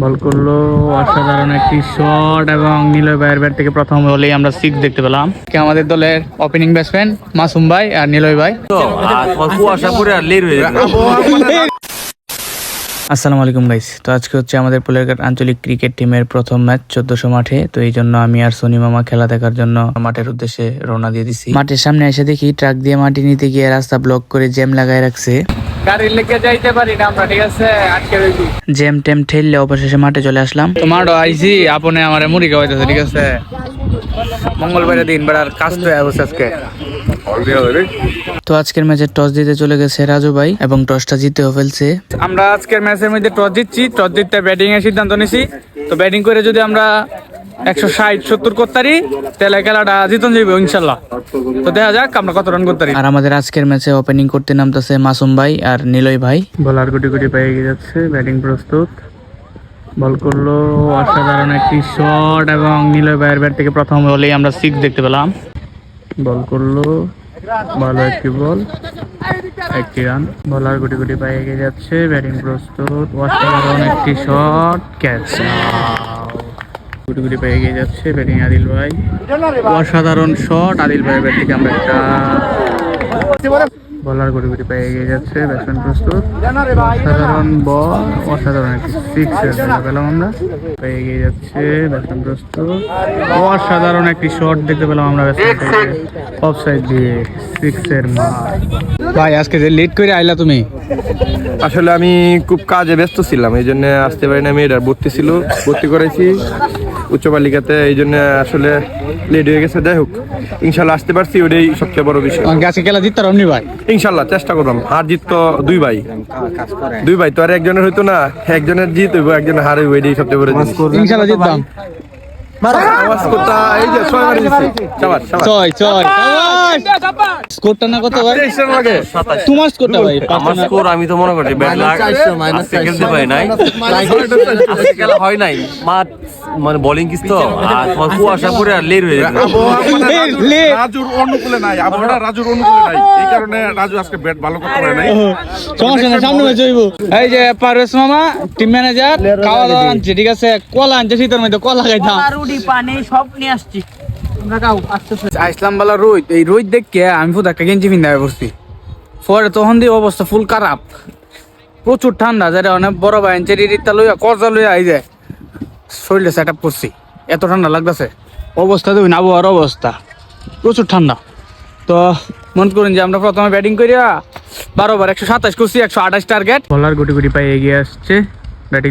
বল করলো অসাধারণ একটি শট এবং নিলয় ভাইয়ের ব্যাট থেকে প্রথম বলেই আমরা 6 দেখতে পেলাম। আমাদের দলের ওপেনিং ব্যাটসম্যান মাসুম ভাই আর নিলয় ভাই। আসসালামু আলাইকুম গাইস। তো আজকে হচ্ছে আমাদের পোলেরঘাট আঞ্চলিক ক্রিকেট টিমের প্রথম ম্যাচ 1400 মাঠে। তো এই জন্য আমি আর সোনি মামা খেলা দেখার জন্য মাঠের উদ্দেশ্যে রওনা দিয়ে দিছি। মাঠের সামনে এসে দেখি ট্রাক দিয়ে মাটি নিতে গিয়ে রাস্তা ব্লক করে জ্যাম লাগায় রাখছে। গাড়ি লেগে যাইতে পারি না আমরা, ঠিক আছে, আটকে রইছি। জ্যাম টেম ঠেললে অবশেষে মাঠে চলে আসলাম। তোমার আইছি আপনি আমারে মুড়ি খাওয়াইতেছে, ঠিক আছে। মঙ্গলবারের দিন বেড়ার কাজ তো আজকে। তো আজকের ম্যাচে টস দিতে চলে গেছে রাজু ভাই এবং টসটা জিতেও ফেলছে। আমরা আজকের ম্যাচের মধ্যে টস জিতছি, টস জিততে ব্যাটিং এর সিদ্ধান্ত নিছি। তো ব্যাটিং করে যদি আমরা 160-70 করতারি তাহলে খেলাটা জিতন যাবে ইনশাল্লাহ। তো দেখা যাক আমরা কত রান করতারি। আর আমাদের আজকের ম্যাচে ওপেনিং করতে নামতেছে মাসুম ভাই আর নিলয় ভাই। বলার গুটি গুটি পেয়ে যাচ্ছে, ব্যাটিং প্রস্তুত। বল করলো অসাধারণ একটি শট এবং নিলয় ভাইয়ের ব্যাট থেকে প্রথম বলেই আমরা 6 দেখতে পেলাম। বল করলো ভালো একটি বল, একটি রান। বলার গুটি গুটি পায়ে এগিয়ে যাচ্ছে, ব্যাটিং প্রস্তুত। অসাধারণ একটি শট, ক্যাচ। গুটি গুটি পায়ে এগিয়ে যাচ্ছে, ব্যাটিং আদিল ভাই। অসাধারণ শট, আদিল ভাইয়ের ব্যাট থেকে আমরা একটা। বলার গুটি গুটি পায়ে এগিয়ে যাচ্ছে, ব্যাটসম্যান প্রস্তুত। অসাধারণ বল, অসাধারণ একটি 6 দেখতে পেলাম আমরা। পায়ে এগিয়ে যাচ্ছে, ব্যাটসম্যান প্রস্তুত। অসাধারণ একটি শট দেখতে পেলাম আমরা ব্যাটসম্যান থেকে, অফ সাইড দিয়ে 6 এর মার। ভাই আজকে যে লেট করে আইলা তুমি? আসলে আমি খুব কাজে ব্যস্ত ছিলাম, এই জন্য আসতে পারি না। মেয়েটার ভর্তি করেছি উচ্চ বালিকাতে, এই জন্য আসলে লেট হয়ে গেছে। যাই হোক, ইনশাল্লাহ আসতে পারছি, ওটাই সবচেয়ে বড় বিষয়। আজকে খেলা জিততে পারবি ভাই? ইনশাল্লাহ চেষ্টা করলাম। হার জিত তো দুই ভাই তো আর একজনের হইতো না, একজনের জিত হইব, একজনের হার হইব, এটাই সবচেয়ে বড় জিনিস। ইনশাল্লাহ জিততাম। স্কোরটা না কত ভাই? তোমার স্কোরটা ভাই? আমার স্কোর আমি তো মনে করছি ব্যাড লাক, আজকে খেলতে পারি নাই, আজকে খেলা হয় নাই। মাঠ মানে বোলিং কিস তো আর কুয়াশা পড়ে আর লেট হয়ে যায়। রাজুর অনুকূলে নাই, আবহাওয়া রাজুর অনুকূলে নাই, এই কারণে রাজু আজকে ব্যাট ভালো করতে পারে নাই। সমস্যা না, সামনে ম্যাচ হইব। এই যে পারভেজ মামা টিম ম্যানেজার খাওয়া দাওয়া আনছে, ঠিক আছে। কলা আনছে, শীতের মধ্যে কলা খাইতাম, রুটি পানি সব নিয়ে আসছি। আসলাম বলা রোহিত, এই রোহিত দেখে আমি ফুট একটা গেঞ্জি পিন্ধা পড়ছি। পরে তখন দিয়ে অবস্থা ফুল খারাপ, প্রচুর ঠান্ডা। যারা অনেক বড় ভাই রিতা লইয়া কর্জা লইয়া আই যায়, শরীরে সেট আপ করছি, এত ঠান্ডা লাগতেছে। অবস্থা দেখুন, আবহাওয়ার অবস্থা প্রচুর ঠান্ডা। তো মনে করুন যে আমরা প্রথমে ব্যাটিং করিয়া 12 ওভার 127 করছি, 128 টার্গেট। বলার গুটি গুটি পাই এগিয়ে আসছে, ব্যাটিং